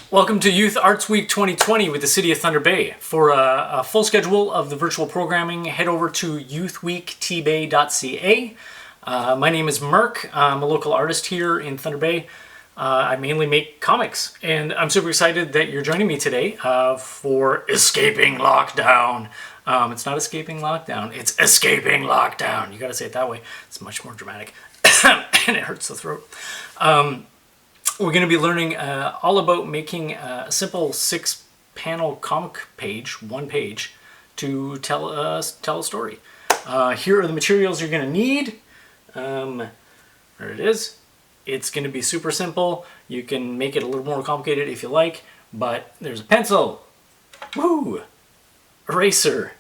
Welcome to Youth Arts Week 2020 with the City of Thunder Bay. For a full schedule of the virtual programming, head over to youthweektbay.ca. My name is Merk. I'm a local artist here in Thunder Bay. I mainly make comics, and I'm super excited that you're joining me today for Escaping Lockdown. It's not Escaping Lockdown, it's Escaping Lockdown. You gotta say it that way. It's much more dramatic, and it hurts the throat. We're going to be learning all about making a simple 6-panel comic page, one page, to tell a story. Here are the materials you're going to need. There it is. It's going to be super simple. You can make it a little more complicated if you like, but there's a pencil, woo, eraser,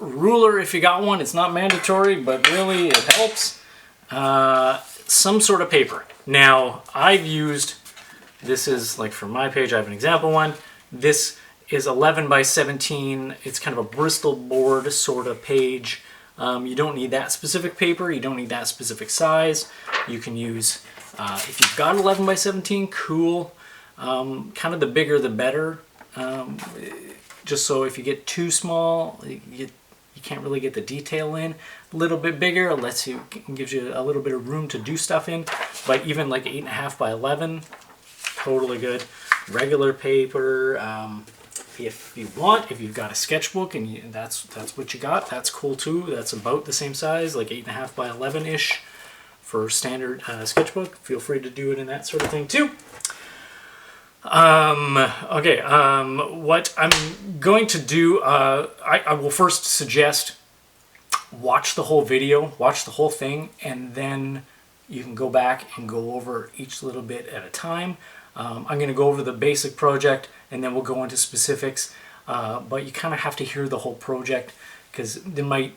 ruler if you got one. It's not mandatory, but really it helps. Some sort of paper. Now, I've used, this is like for my page, I have an example one. This is 11 by 17. It's kind of a Bristol board sort of page. You don't need that specific paper. You don't need that specific size. You can use, if you've got 11 by 17, cool. Kind of the bigger the better. Just so if you get too small, you can't really get the detail in. A little bit bigger gives you a little bit of room to do stuff in. But even like 8.5 by 11, totally good. Regular paper. If you want, if you've got a sketchbook and that's what you got, that's cool too. That's about the same size, like 8.5 by 11-ish for standard sketchbook. Feel free to do it in that sort of thing too. What I'm going to do, I will first suggest watch the whole video, watch the whole thing, and then you can go back and go over each little bit at a time. I'm going to go over the basic project, and then we'll go into specifics, but you kind of have to hear the whole project, because you might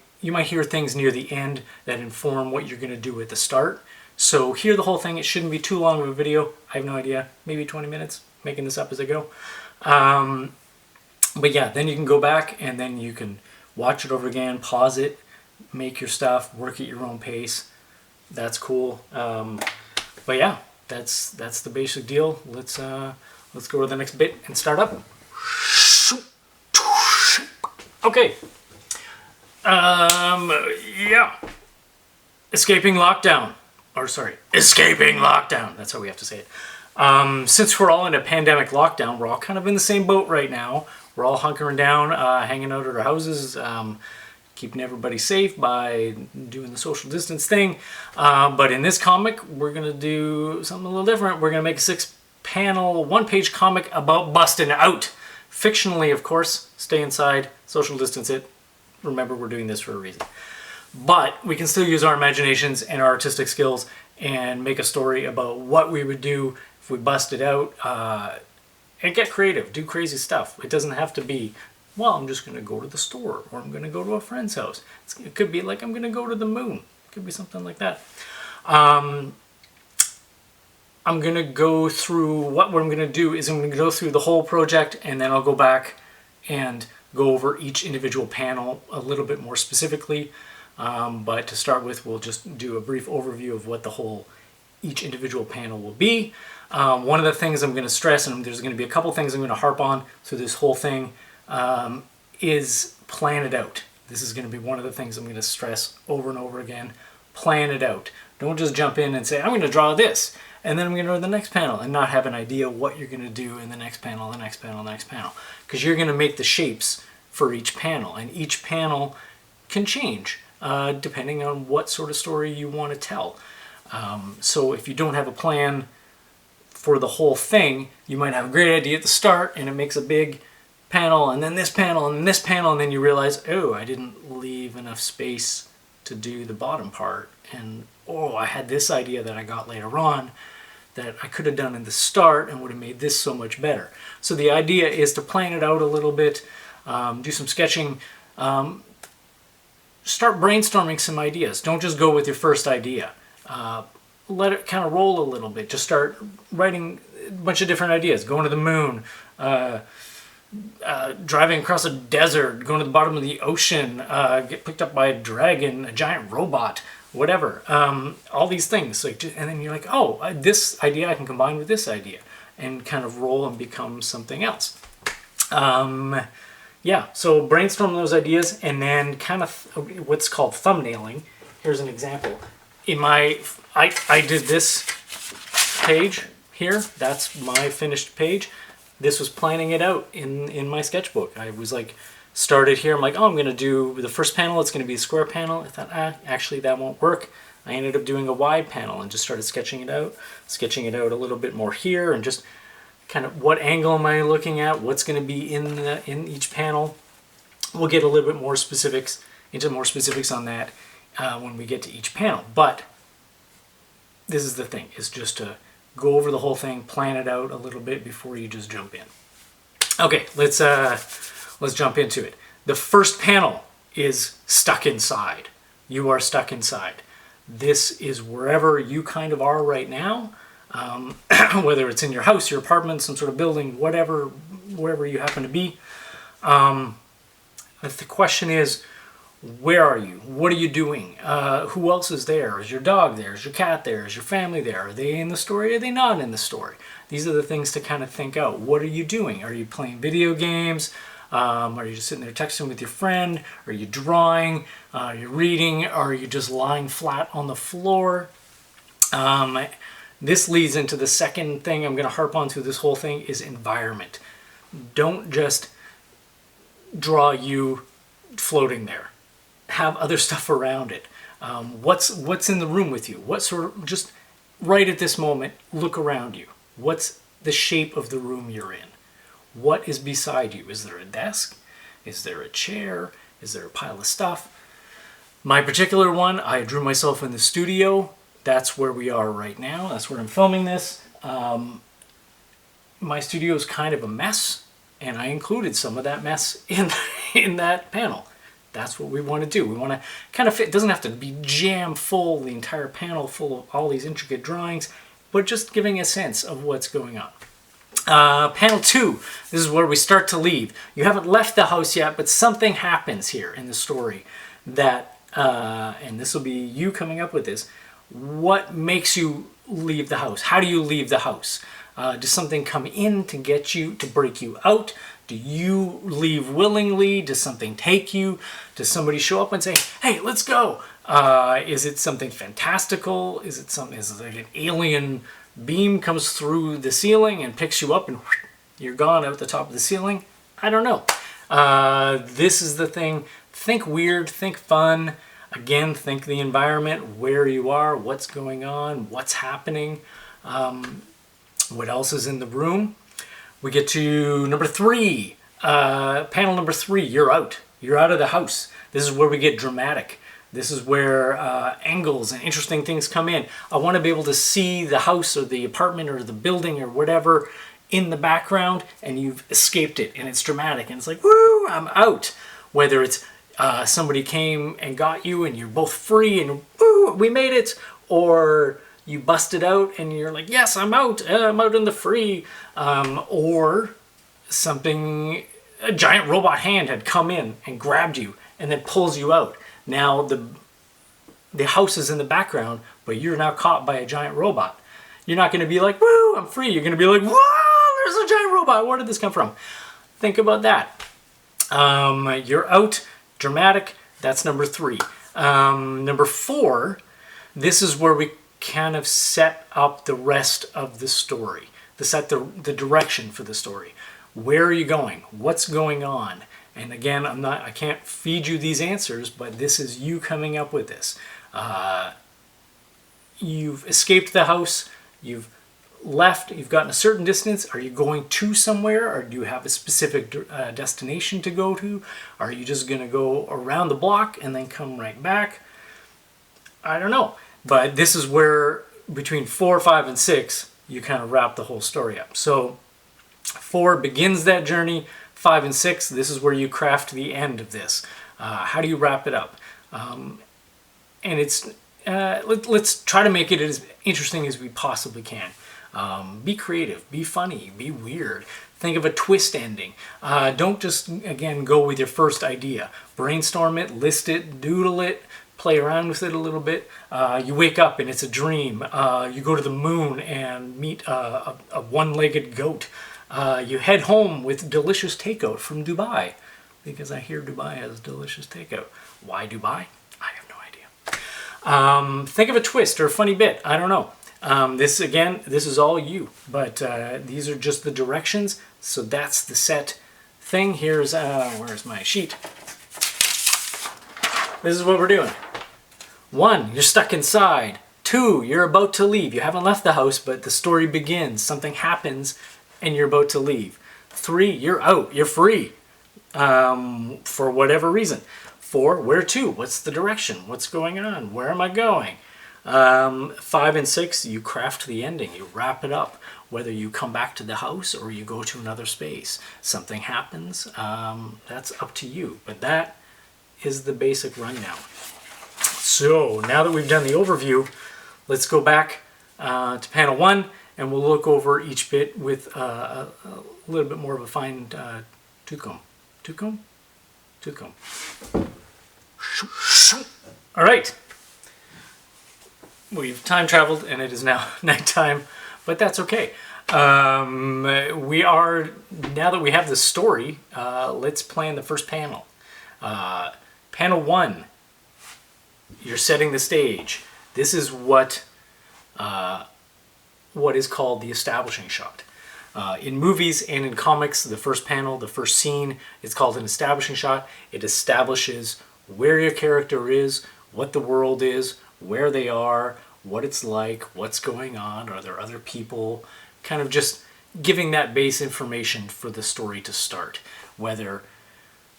hear things near the end that inform what you're going to do at the start. So hear the whole thing. It shouldn't be too long of a video. I have no idea, maybe 20 minutes, making this up as I go. But yeah, then you can go back and then you can watch it over again, pause it, make your stuff, work at your own pace. That's cool. But yeah, that's the basic deal. Let's go to the next bit and start up. Okay. Yeah. Escaping Lockdown. Escaping Lockdown. That's how we have to say it. Since we're all in a pandemic lockdown, we're all kind of in the same boat right now. We're all hunkering down, hanging out at our houses, keeping everybody safe by doing the social distance thing. But in this comic, we're going to do something a little different. We're going to make a 6-panel, one-page comic about busting out. Fictionally, of course. Stay inside, social distance it. Remember, we're doing this for a reason. But we can still use our imaginations and our artistic skills and make a story about what we would do if we busted out, and get creative, do crazy stuff. It doesn't have to be, well, I'm just going to go to the store, or I'm going to go to a friend's house. It could be like, I'm going to go to the moon. It could be something like that. I'm going to go through, what I'm going to do is I'm going to go through the whole project, and then I'll go back and go over each individual panel a little bit more specifically. But to start with, we'll just do a brief overview of what each individual panel will be. One of the things I'm going to stress, and there's going to be a couple things I'm going to harp on through this whole thing, is plan it out. This is going to be one of the things I'm going to stress over and over again. Plan it out. Don't just jump in and say, I'm going to draw this, and then I'm going to draw the next panel, and not have an idea what you're going to do in the next panel, the next panel, the next panel. Because you're going to make the shapes for each panel, and each panel can change depending on what sort of story you want to tell. So if you don't have a plan for the whole thing, you might have a great idea at the start, and it makes a big panel, and then this panel, and this panel, and then you realize, oh, I didn't leave enough space to do the bottom part, and oh, I had this idea that I got later on that I could have done in the start and would have made this so much better. So the idea is to plan it out a little bit, do some sketching, start brainstorming some ideas. Don't just go with your first idea. Let it kind of roll a little bit. Just start writing a bunch of different ideas. Going to the moon, driving across a desert, going to the bottom of the ocean, get picked up by a dragon, a giant robot, whatever. All these things. And then you're like, oh, this idea I can combine with this idea. and kind of roll and become something else. Yeah, so brainstorm those ideas and then kind of what's called thumbnailing. Here's an example. I did this page here. That's my finished page. This was planning it out in my sketchbook. I was like, started here. I'm like, oh, I'm going to do the first panel. It's going to be a square panel. I thought, actually that won't work. I ended up doing a wide panel and just started sketching it out a little bit more here, and just kind of what angle am I looking at? What's going to be in each panel? We'll get a little bit more specifics on that when we get to each panel. But this is the thing: is just to go over the whole thing, plan it out a little bit before you just jump in. Okay, let's jump into it. The first panel is stuck inside. You are stuck inside. This is wherever you kind of are right now, whether it's in your house, your apartment, some sort of building, whatever, wherever you happen to be. The question is, where are you? What are you doing? Who else is there? Is your dog there? Is your cat there? Is your family there? Are they in the story? Are they not in the story? These are the things to kind of think out. What are you doing? Are you playing video games? Are you just sitting there texting with your friend? Are you drawing? Are you reading? Are you just lying flat on the floor? This leads into the second thing I'm going to harp on through this whole thing is environment. Don't just draw you floating there. Have other stuff around it. What's in the room with you? What sort of, just right at this moment, look around you. What's the shape of the room you're in? What is beside you? Is there a desk? Is there a chair? Is there a pile of stuff? My particular one, I drew myself in the studio. That's where we are right now. That's where I'm filming this. My studio is kind of a mess, and I included some of that mess in that panel. That's what we want to do. We want to kind of fit. It doesn't have to be jam full, the entire panel full of all these intricate drawings, but just giving a sense of what's going on. Panel 2, this is where we start to leave. You haven't left the house yet, but something happens here in the story that, and this will be you coming up with this, what makes you leave the house? How do you leave the house? Does something come in to get you, to break you out? Do you leave willingly? Does something take you? Does somebody show up and say, hey, let's go? Is it something fantastical? Is it like an alien beam comes through the ceiling and picks you up and you're gone out the top of the ceiling? I don't know. This is the thing. Think weird, think fun. Again, think the environment, where you are, what's going on, what's happening, what else is in the room. We get to number 3. Panel number 3, you're out. You're out of the house. This is where we get dramatic. This is where angles and interesting things come in. I want to be able to see the house or the apartment or the building or whatever in the background, and you've escaped it, and it's dramatic, and it's like, woo, I'm out. Whether it's somebody came and got you, and you're both free, and woo, we made it, or you busted out, and you're like, yes, I'm out in the free, or something, a giant robot hand had come in and grabbed you, and then pulls you out. Now the house is in the background, but you're now caught by a giant robot. You're not going to be like, woo, I'm free. You're going to be like, whoa, there's a giant robot. Where did this come from? Think about that. You're out, dramatic. That's number 3. Number 4, this is where we kind of set up the rest of the story, to set the direction for the story. Where are you going? What's going on? And again, I can't feed you these answers, but this is you coming up with this. You've escaped the house, you've left, you've gotten a certain distance. Are you going to somewhere, or do you have a specific destination to go to? Are you just going to go around the block and then come right back? I don't know. But this is where between 4, 5, and 6, you kind of wrap the whole story up. So 4 begins that journey. 5 and 6, this is where you craft the end of this. How do you wrap it up? And it's let's try to make it as interesting as we possibly can. Be creative, be funny, be weird. Think of a twist ending. Don't just, again, go with your first idea. Brainstorm it, list it, doodle it, play around with it a little bit. You wake up and it's a dream. You go to the moon and meet a one-legged goat. You head home with delicious takeout from Dubai, because I hear Dubai has delicious takeout. Why Dubai? I have no idea. Think of a twist or a funny bit. I don't know. This is all you, but these are just the directions. So that's the set thing. Here's, where's my sheet? This is what we're doing. 1, you're stuck inside. 2, you're about to leave. You haven't left the house, but the story begins. Something happens and you're about to leave. 3, you're out. You're free. For whatever reason. 4, where to? What's the direction? What's going on? Where am I going? 5 and 6, you craft the ending. You wrap it up. Whether you come back to the house or you go to another space. Something happens. That's up to you. But that is the basic rundown. So now that we've done the overview, let's go back to panel 1 and we'll look over each bit with a little bit more of a fine tooth comb. Tooth comb? Tooth comb. All right. We've time traveled and it is now nighttime, but that's okay. Now that we have the story, let's plan the first panel. Panel 1, you're setting the stage. This is what is called the establishing shot. In movies and in comics, the first panel, the first scene, is called an establishing shot. It establishes where your character is, what the world is, where they are, what it's like, what's going on, are there other people, kind of just giving that base information for the story to start. Whether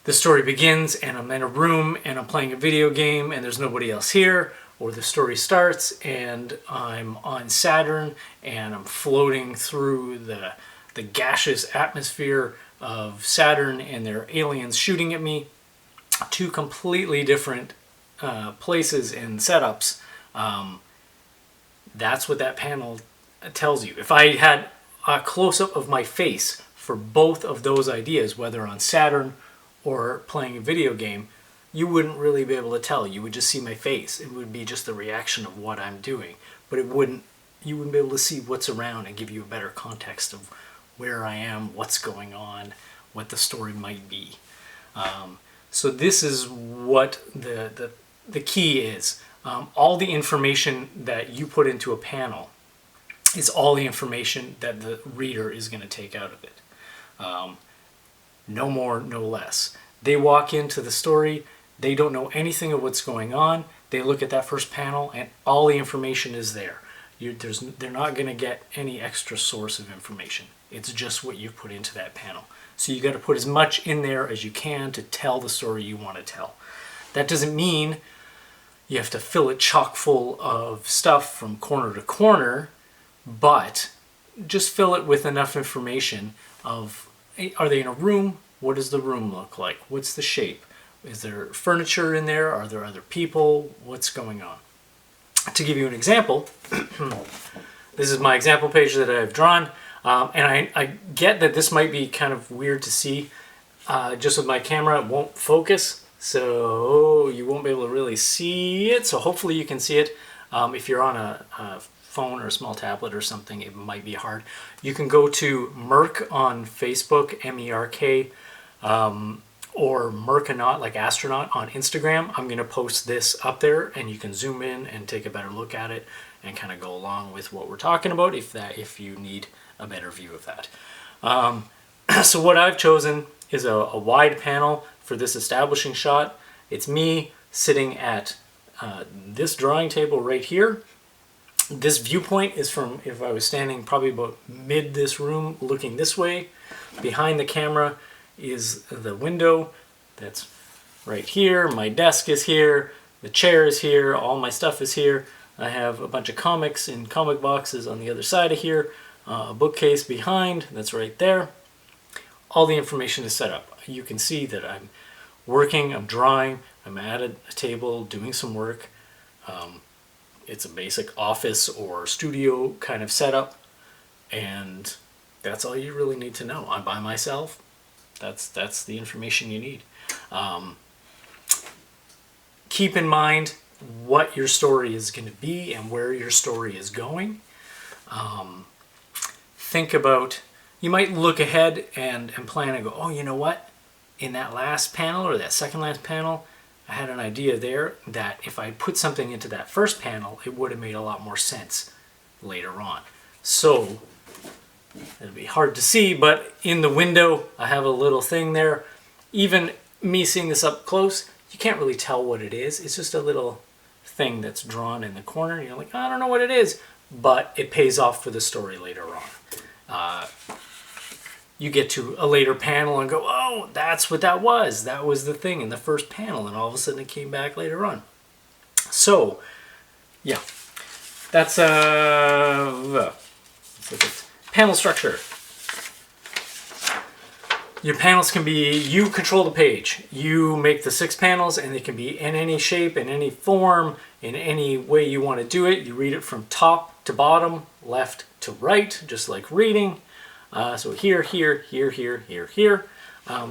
the story begins and I'm in a room and I'm playing a video game and there's nobody else here, or the story starts and I'm on Saturn and I'm floating through the gaseous atmosphere of Saturn and there are aliens shooting at me. 2 completely different places and setups. That's what that panel tells you. If I had a close-up of my face for both of those ideas, whether on Saturn or playing a video game, you wouldn't really be able to tell. You would just see my face. It would be just the reaction of what I'm doing. But you wouldn't be able to see what's around and give you a better context of where I am, what's going on, what the story might be. So this is what the key is. All the information that you put into a panel is all the information that the reader is going to take out of it. No more, no less. They walk into the story, they don't know anything of what's going on, they look at that first panel and all the information is there. They're not going to get any extra source of information. It's just what you put into that panel. So you got to put as much in there as you can to tell the story you want to tell. That doesn't mean you have to fill it chock full of stuff from corner to corner, but just fill it with enough information of, are they in a room? What does the room look like? What's the shape? Is there furniture in there? Are there other people? What's going on? To give you an example, this is my example page that I've drawn, and I get that this might be kind of weird to see. Just with my camera, it won't focus, so you won't be able to really see it. So hopefully you can see it. If you're on a phone or a small tablet or something, it might be hard. You can go to Merk on Facebook, M-E-R-K, or Merkanaut, like astronaut, on Instagram. I'm going to post this up there and you can zoom in and take a better look at it and kind of go along with what we're talking about if you need a better view of that. So what I've chosen is a wide panel for this establishing shot. It's me sitting at this drawing table right here. This viewpoint is from, if I was standing probably about mid this room looking this way. Behind the camera is the window that's right here. My desk is here, the chair is here, all my stuff is here. I have a bunch of comics in comic boxes on the other side of here, a bookcase behind that's right there. All the information is set up. You can see that I'm working, I'm drawing, I'm at a table doing some work. It's a basic office or studio kind of setup, and that's all you really need to know. I'm by myself. That's the information you need. Keep in mind what your story is going to be and where your story is going. Think about, you might look ahead and plan and go, oh, you know what? In that last panel or that second last panel, I had an idea there that if I put something into that first panel, it would have made a lot more sense later on. So it'll be hard to see, but in the window, I have a little thing there. Even me seeing this up close, you can't really tell what it is. It's just a little thing that's drawn in the corner. You're like, I don't know what it is, but it pays off for the story later on. You get to a later panel and go, oh, that's what that was. That was the thing in the first panel, and all of a sudden it came back later on. So, yeah, that's let's look at panel structure. Your panels can be, you control the page. You make the 6 panels, and they can be in any shape, in any form, in any way you want to do it. You read it from top to bottom, left to right, just like reading. So here, here, here, here, here, here.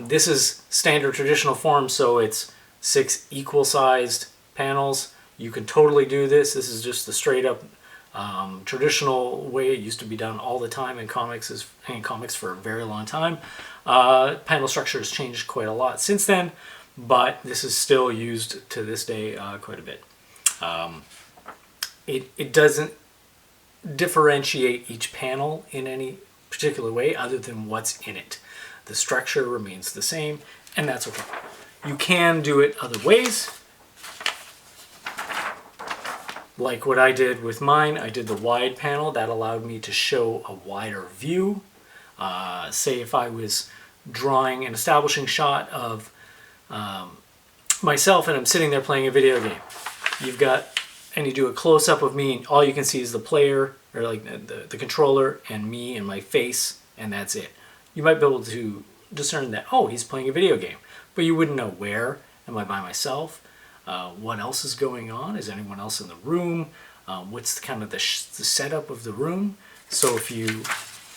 This is standard traditional form, so it's 6 equal-sized panels. You can totally do this. This is just the straight-up traditional way it used to be done all the time in comics for a very long time. Panel structure has changed quite a lot since then, but this is still used to this day quite a bit. It doesn't differentiate each panel in any particular way other than what's in it. The structure remains the same, and that's okay. You can do it other ways. Like what I did with mine, I did the wide panel. That allowed me to show a wider view. Say if I was drawing an establishing shot of myself and I'm sitting there playing a video game. And you do a close-up of me, and all you can see is the player, or like the controller, and me and my face, and that's it. You might be able to discern that, oh, he's playing a video game, but you wouldn't know where. Am I by myself? What else is going on? Is anyone else in the room? What's kind of the setup of the room? So if you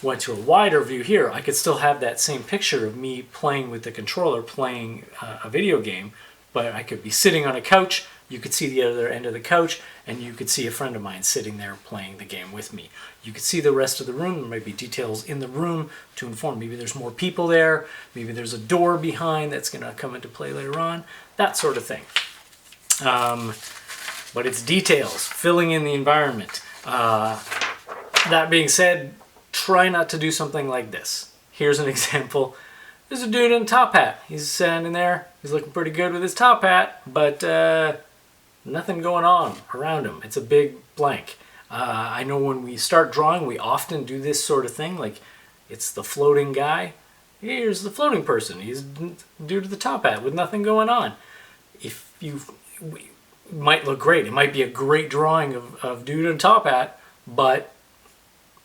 went to a wider view here, I could still have that same picture of me playing with the controller, playing a video game, but I could be sitting on a couch. You could see the other end of the couch, and you could see a friend of mine sitting there playing the game with me. You could see the rest of the room. There might be details in the room to inform. Maybe there's more people there. Maybe there's a door behind that's going to come into play later on. That sort of thing. But it's details, filling in the environment. That being said, try not to do something like this. Here's an example. There's a dude in a top hat. He's standing there. He's looking pretty good with his top hat, but nothing going on around him. It's a big blank. I know when we start drawing, we often do this sort of thing. Like, it's the floating guy. Here's the floating person. He's due to the top hat with nothing going on. It might look great. It might be a great drawing of dude in a top hat, but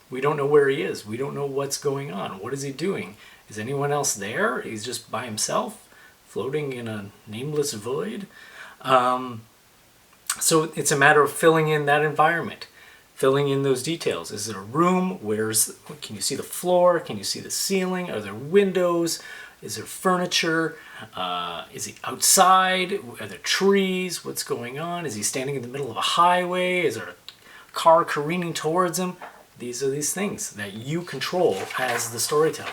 we don't know where he is. We don't know what's going on. What is he doing? Is anyone else there? He's just by himself, floating in a nameless void. So it's a matter of filling in that environment, filling in those details. Is it a room? Can you see the floor? Can you see the ceiling? Are there windows? Is there furniture? Is he outside? Are there trees? What's going on? Is he standing in the middle of a highway? Is there a car careening towards him? These are these things that you control as the storyteller.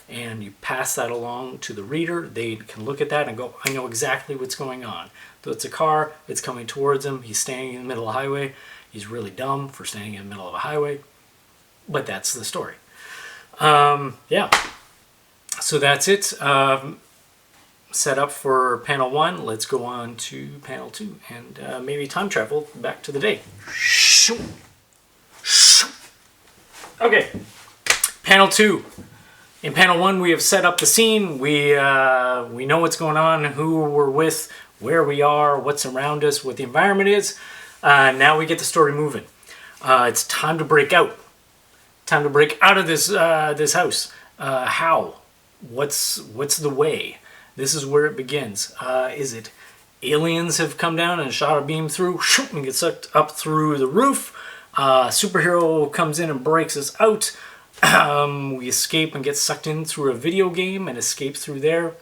And you pass that along to the reader. They can look at that and go, I know exactly what's going on. So it's a car, it's coming towards him, he's standing in the middle of a highway. He's really dumb for standing in the middle of a highway. But that's the story. Yeah. So that's it. Set up for panel 1. Let's go on to panel 2 and maybe time travel back to the day. Okay. Panel 2. In panel 1, we have set up the scene. We know what's going on, who we're with, where we are, what's around us, what the environment is. Now we get the story moving. It's time to break out. Time to break out of this house. How? What's the way? This is where it begins. Is it aliens have come down and shot a beam through and get sucked up through the roof? Superhero comes in and breaks us out. We escape and get sucked in through a video game and escape through there.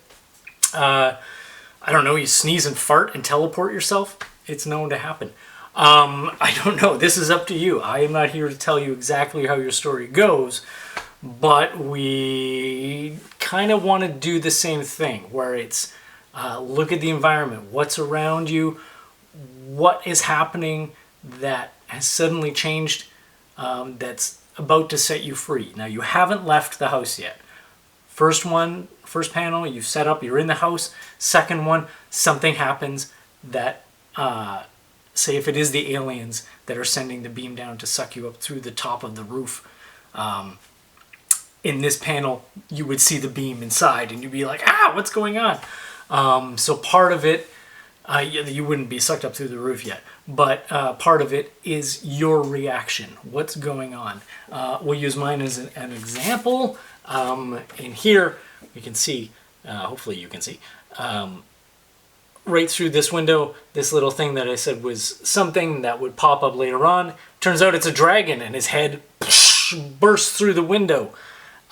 I don't know, you sneeze and fart and teleport yourself. It's known to happen. I don't know. This is up to you. I am not here to tell you exactly how your story goes, but we kind of want to do the same thing where it's look at the environment, what's around you, what is happening that has suddenly changed, that's about to set you free. Now, you haven't left the house yet. First panel, you've set up, you're in the house. Second one, something happens that, say if it is the aliens that are sending the beam down to suck you up through the top of the roof. In this panel, you would see the beam inside and you'd be like, what's going on? So part of it, you wouldn't be sucked up through the roof yet, but part of it is your reaction. What's going on? We'll use mine as an example. In here, we can see, hopefully you can see, right through this window, this little thing that I said was something that would pop up later on. Turns out it's a dragon, and his head bursts through the window.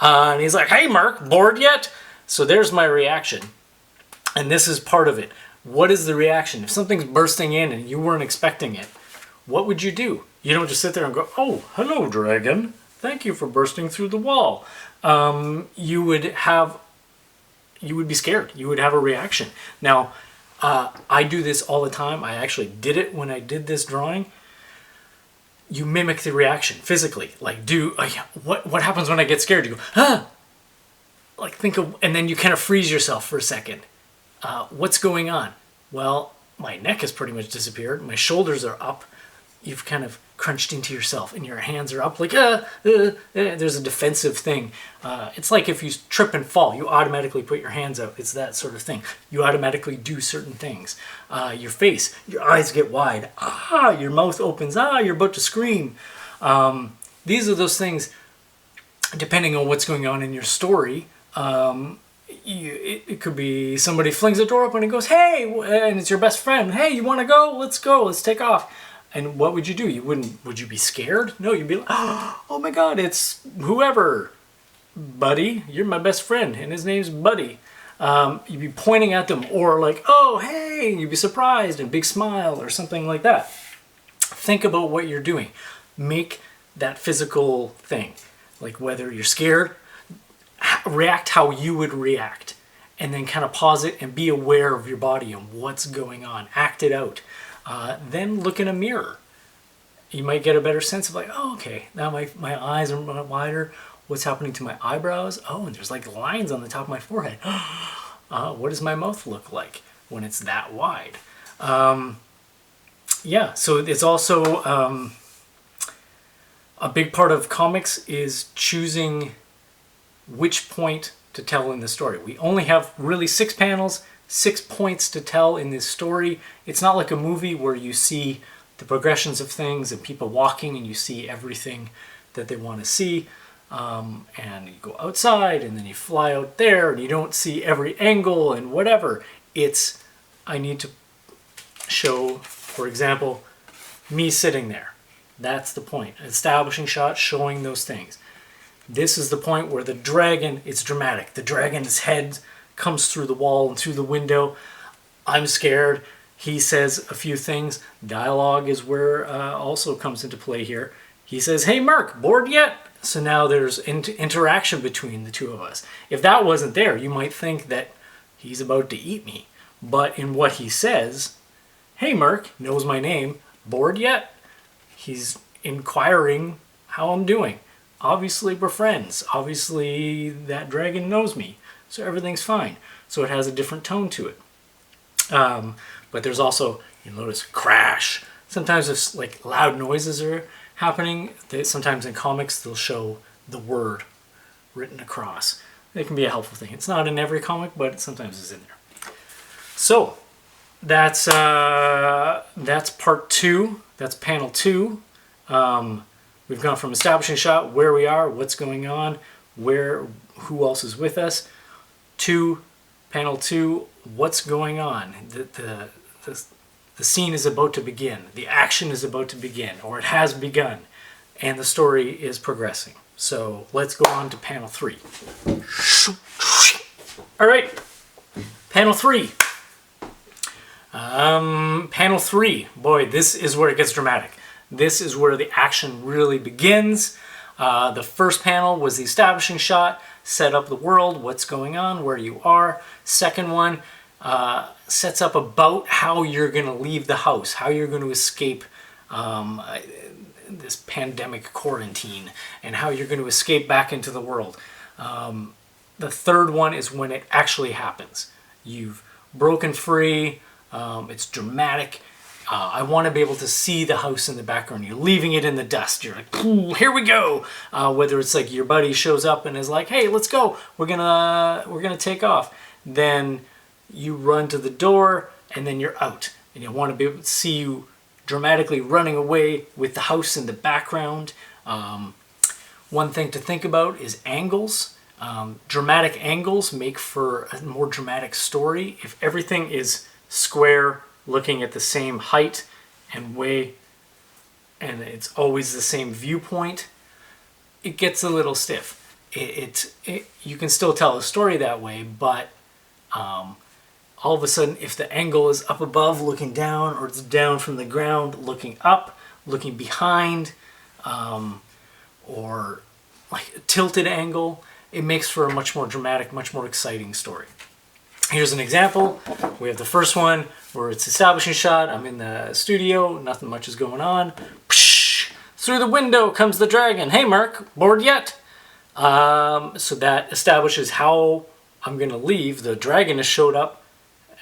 And he's like, "Hey, Merk, bored yet?" So there's my reaction. And this is part of it. What is the reaction? If something's bursting in and you weren't expecting it, what would you do? You don't just sit there and go, "Oh, hello, dragon. Thank you for bursting through the wall." You would be scared. You would have a reaction. Now, I do this all the time. I actually did it when I did this drawing. You mimic the reaction physically. Like, what happens when I get scared? You go, like think of, and then you kind of freeze yourself for a second. What's going on? Well, my neck has pretty much disappeared. My shoulders are up. You've kind of crunched into yourself and your hands are up like, there's a defensive thing. It's like if you trip and fall, you automatically put your hands out. It's that sort of thing. You automatically do certain things. Your face, your eyes get wide. Your mouth opens. You're about to scream. These are those things, depending on what's going on in your story. It could be somebody flings the door open and goes, "Hey," and it's your best friend. "Hey, you want to go? Let's go. Let's take off." And what would you do? Would you be scared? No, you'd be like, "Oh my God, it's whoever. Buddy, you're my best friend, and his name's Buddy." You'd be pointing at them, or like, "Oh, hey," and you'd be surprised and big smile or something like that. Think about what you're doing. Make that physical thing. Like whether you're scared, react how you would react. And then kind of pause it and be aware of your body and what's going on. Act it out. Then look in a mirror. You might get a better sense of like, "Oh, okay, now my eyes are wider. What's happening to my eyebrows? Oh, and there's like lines on the top of my forehead. What does my mouth look like when it's that wide?" So it's also a big part of comics is choosing which point to tell in the story. We only have really 6 panels, 6 points to tell in this story. It's not like a movie where you see the progressions of things and people walking and you see everything that they want to see. And you go outside and then you fly out there and you don't see every angle and whatever. I need to show, for example, me sitting there. That's the point. Establishing shot, showing those things. This is the point where the dragon, it's dramatic. The dragon's head comes through the wall and through the window. I'm scared. He says a few things. Dialogue is where also comes into play here. He says, "Hey, Merk, bored yet?" So now there's interaction between the two of us. If that wasn't there, you might think that he's about to eat me. But in what he says, "Hey, Merk," knows my name. "Bored yet?" He's inquiring how I'm doing. Obviously, we're friends. Obviously, that dragon knows me. So everything's fine. So it has a different tone to it. But there's also, you'll notice, crash. Sometimes if like loud noises are happening, sometimes in comics they'll show the word written across. It can be a helpful thing. It's not in every comic, but sometimes it's in there. So that's part 2. That's panel 2. We've gone from establishing shot, where we are, what's going on, who else is with us, to panel 2, what's going on. The scene is about to begin. The action is about to begin, or it has begun, and the story is progressing. So let's go on to panel 3. All right, panel 3. Panel 3. Boy, this is where it gets dramatic. This is where the action really begins. The first panel was the establishing shot, set up the world, what's going on, where you are. Second one sets up about how you're going to leave the house, how you're going to escape this pandemic quarantine, and how you're going to escape back into the world. The third one is when it actually happens. You've broken free, it's dramatic. I want to be able to see the house in the background. You're leaving it in the dust. You're like, ooh, here we go. Whether it's like your buddy shows up and is like, hey, let's go. We're gonna take off. Then you run to the door and then you're out. And you want to be able to see you dramatically running away with the house in the background. One thing to think about is angles. Dramatic angles make for a more dramatic story. If everything is square, looking at the same height and way, and it's always the same viewpoint, it gets a little stiff. You can still tell a story that way, but all of a sudden, if the angle is up above looking down, or it's down from the ground looking up, looking behind, or like a tilted angle, it makes for a much more dramatic, much more exciting story. Here's an example. We have the first one where it's establishing shot. I'm in the studio. Nothing much is going on. Psh, through the window comes the dragon. Hey, Merk, bored yet? So that establishes how I'm going to leave. The dragon has showed up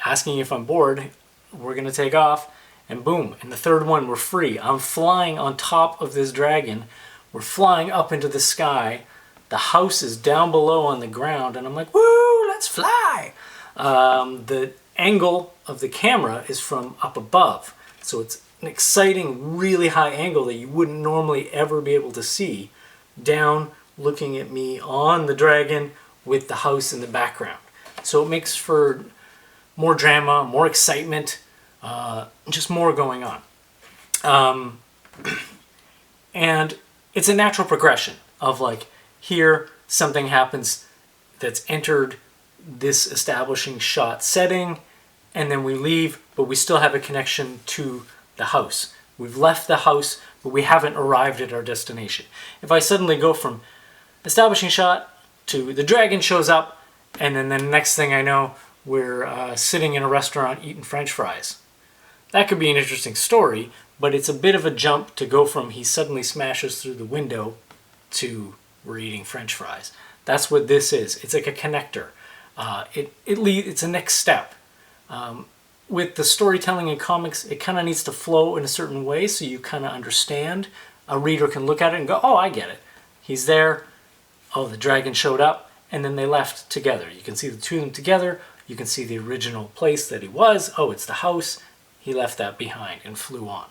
asking if I'm bored. We're going to take off. And boom. In the third one, we're free. I'm flying on top of this dragon. We're flying up into the sky. The house is down below on the ground. And I'm like, woo, let's fly. The angle of the camera is from up above, so it's an exciting, really high angle that you wouldn't normally ever be able to see, down looking at me on the dragon with the house in the background. So it makes for more drama, more excitement, just more going on. And it's a natural progression of like, here something happens that's entered this establishing shot setting, and then we leave, but we still have a connection to the house. We've left the house, but we haven't arrived at our destination. If I suddenly go from establishing shot to the dragon shows up, and then the next thing I know, we're sitting in a restaurant eating French fries. That could be an interesting story, but it's a bit of a jump to go from he suddenly smashes through the window to we're eating French fries. That's what this is. It's like a connector. It's a next step. With the storytelling in comics, it kind of needs to flow in a certain way so you kind of understand. A reader can look at it and go, oh, I get it. He's there. Oh, the dragon showed up. And then they left together. You can see the two of them together. You can see the original place that he was. Oh, it's the house. He left that behind and flew on.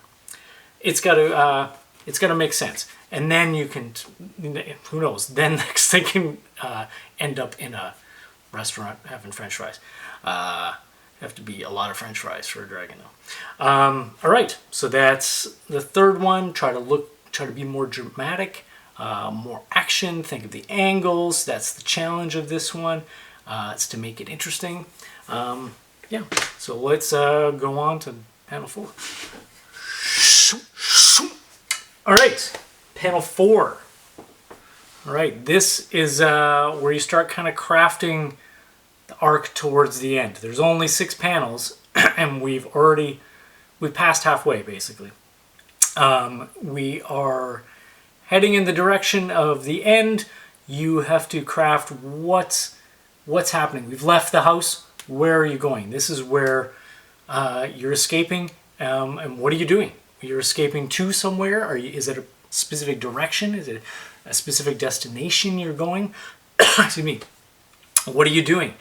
It's got to make sense. And then you can, who knows, then next thing can end up in a restaurant having French fries. Have to be a lot of French fries for a dragon though. All right, so that's the third one. Try to be more dramatic, more action. Think of the angles. That's the challenge of this one. It's to make it interesting. Yeah, so let's go on to panel 4. All right, panel 4. All right, this is where you start kind of crafting the arc towards the end. There's only 6 panels, and we've passed halfway, basically. We are heading in the direction of the end. You have to craft what's happening. We've left the house. Where are you going? This is where you're escaping, and what are you doing? You're escaping to somewhere? Is it a specific direction? Is it a specific destination you're going? Excuse me. What are you doing?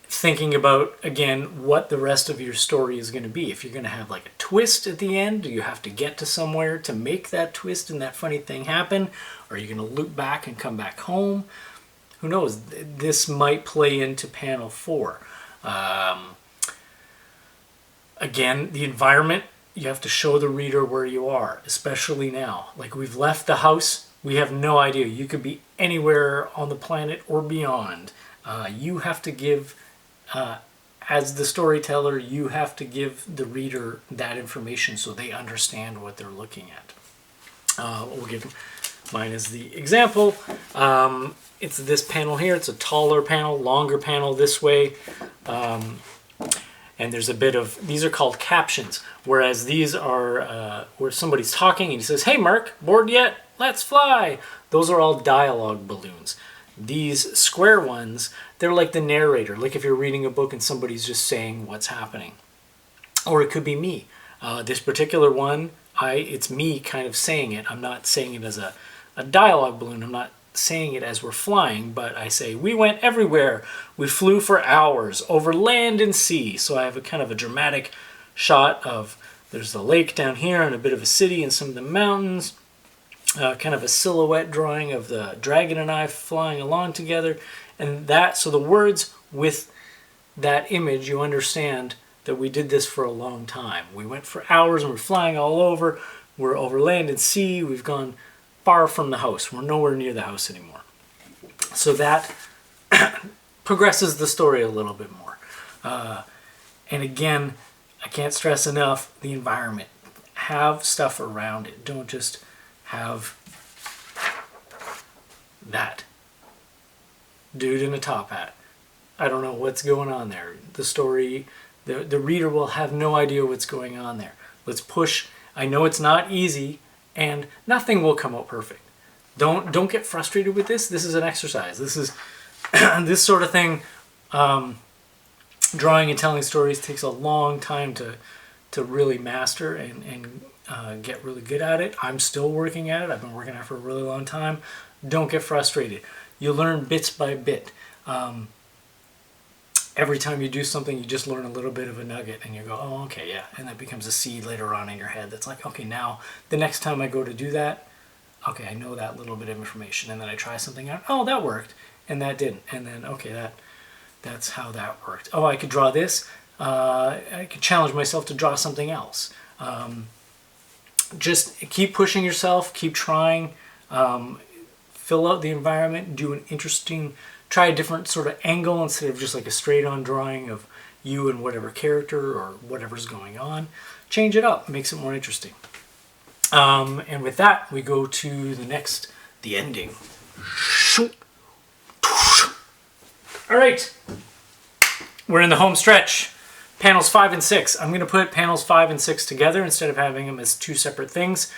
Thinking about, again, what the rest of your story is going to be. If you're going to have like a twist at the end, do you have to get to somewhere to make that twist and that funny thing happen? Or are you going to loop back and come back home? Who knows? This might play into panel 4. Again, the environment, you have to show the reader where you are, especially now. Like, we've left the house. We have no idea. You could be anywhere on the planet or beyond. You have to give as the storyteller, you have to give the reader that information so they understand what they're looking at. We'll give mine as the example. It's this panel here. It's a taller panel, longer panel this way. And there's a bit of, these are called captions, whereas these are where somebody's talking and he says, "Hey Merk, bored yet? Let's fly." Those are all dialogue balloons. These square ones, they're like the narrator, like if you're reading a book and somebody's just saying what's happening. Or it could be me. This particular one, it's me kind of saying it. I'm not saying it as a dialogue balloon. I'm not saying it as we're flying, but I say, "We went everywhere. We flew for hours over land and sea." So I have a kind of a dramatic shot of, there's the lake down here and a bit of a city and some of the mountains. Kind of a silhouette drawing of the dragon and I flying along together. And that, so the words with that image, you understand that we did this for a long time. We went for hours and we're flying all over. We're over land and sea. We've gone far from the house. We're nowhere near the house anymore. So that progresses the story a little bit more. And again, I can't stress enough the environment. Have stuff around it. Don't just have that dude in a top hat. I don't know what's going on there. The story, the reader will have no idea what's going on there. Let's push. I know it's not easy, and nothing will come out perfect. Don't get frustrated with this. This is an exercise. This is this sort of thing. Drawing and telling stories takes a long time to really master and get really good at it. I'm still working at it. I've been working at it for a really long time. Don't get frustrated. You learn bits by bit. Every time you do something, you just learn a little bit of a nugget and you go, "Oh, okay, yeah." And that becomes a seed later on in your head that's like, "Okay, now the next time I go to do that, okay, I know that little bit of information." And then I try something out. "Oh, that worked." And that didn't. And then, okay, that's how that worked. "Oh, I could draw this. I could challenge myself to draw something else." Just keep pushing yourself, keep trying, fill out the environment, do an interesting, try a different sort of angle instead of just like a straight on drawing of you and whatever character or whatever's going on. Change it up, makes it more interesting. And with that, we go to the ending. All right, we're in the home stretch. Panels 5 and 6. I'm going to put panels 5 and 6 together instead of having them as two separate things,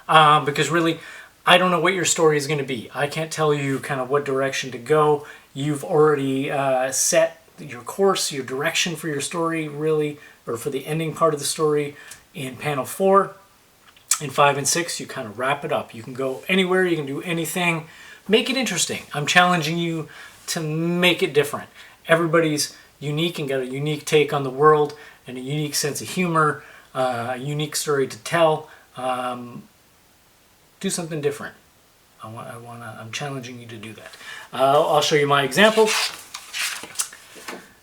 because really, I don't know what your story is going to be. I can't tell you kind of what direction to go. You've already set your course, your direction for your story, really, or for the ending part of the story in panel 4. In 5 and 6, you kind of wrap it up. You can go anywhere, you can do anything. Make it interesting. I'm challenging you to make it different. Everybody's unique and got a unique take on the world and a unique sense of humor, a unique story to tell. Do something different. I'm challenging you to do that. I'll show you my example.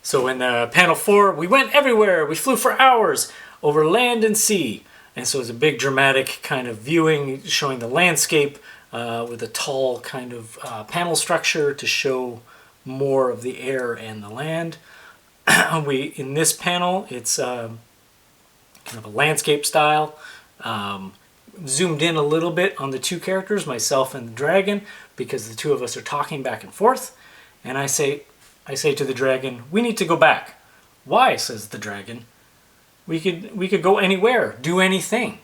So in panel 4, we went everywhere. We flew for hours over land and sea. And so it's a big dramatic kind of viewing, showing the landscape with a tall kind of panel structure to show more of the air and the land. In this panel, it's kind of a landscape style. Zoomed in a little bit on the two characters, myself and the dragon, because the two of us are talking back and forth. And I say to the dragon, "We need to go back." "Why?" says the dragon. We could go anywhere, do anything."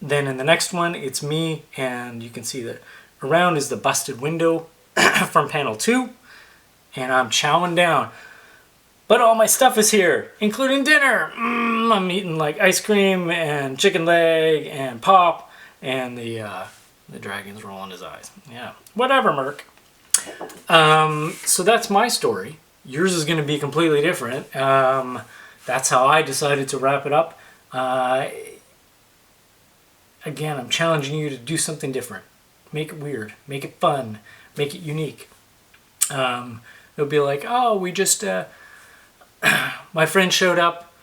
Then in the next one, it's me, and you can see that around is the busted window from panel 2, and I'm chowing down. "But all my stuff is here, including dinner." I'm eating like ice cream and chicken leg and pop, and the dragon's rolling his eyes. Yeah, whatever, Merk. So that's my story. Yours is going to be completely different. That's how I decided to wrap it up. Again, I'm challenging you to do something different. Make it weird. Make it fun. Make it unique. It'll be like, "Oh, we just... my friend showed up,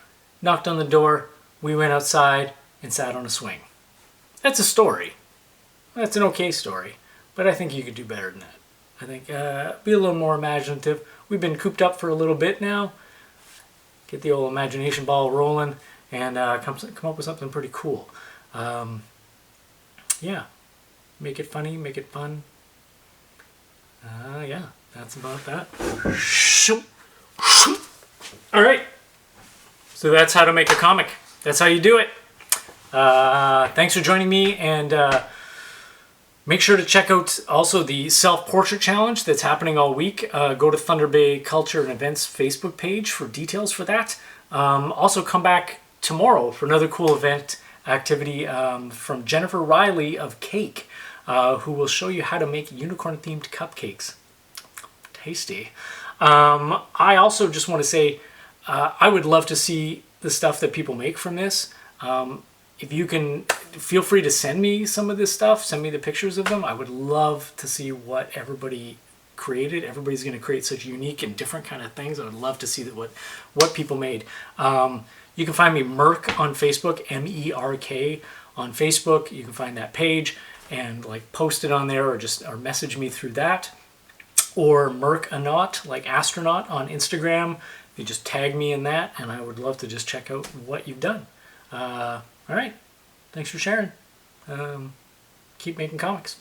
knocked on the door, we went outside and sat on a swing." That's a story. That's an okay story, but I think you could do better than that. I think be a little more imaginative. We've been cooped up for a little bit now. get the old imagination ball rolling, and come up with something pretty cool. Yeah, make it funny, make it fun. Yeah, that's about that. All right, so that's how to make a comic. That's how you do it. Thanks for joining me, and make sure to check out also the self-portrait challenge that's happening all week. Go to Thunder Bay Culture and Events Facebook page for details for that. Also come back tomorrow for another cool event activity from Jennifer Riley of Cake, who will show you how to make unicorn-themed cupcakes. Tasty. I also just want to say I would love to see the stuff that people make from this. If you can, feel free to send me some of this stuff. Send me the pictures of them. I would love to see what everybody created. Everybody's going to create such unique and different kind of things. I would love to see what people made. You can find me Merk on Facebook, M-E-R-K on Facebook. You can find that page and like post it on there, or message me through that. Or Merkanaut, like astronaut, on Instagram. You just tag me in that, and I would love to just check out what you've done. All right, thanks for sharing. Keep making comics.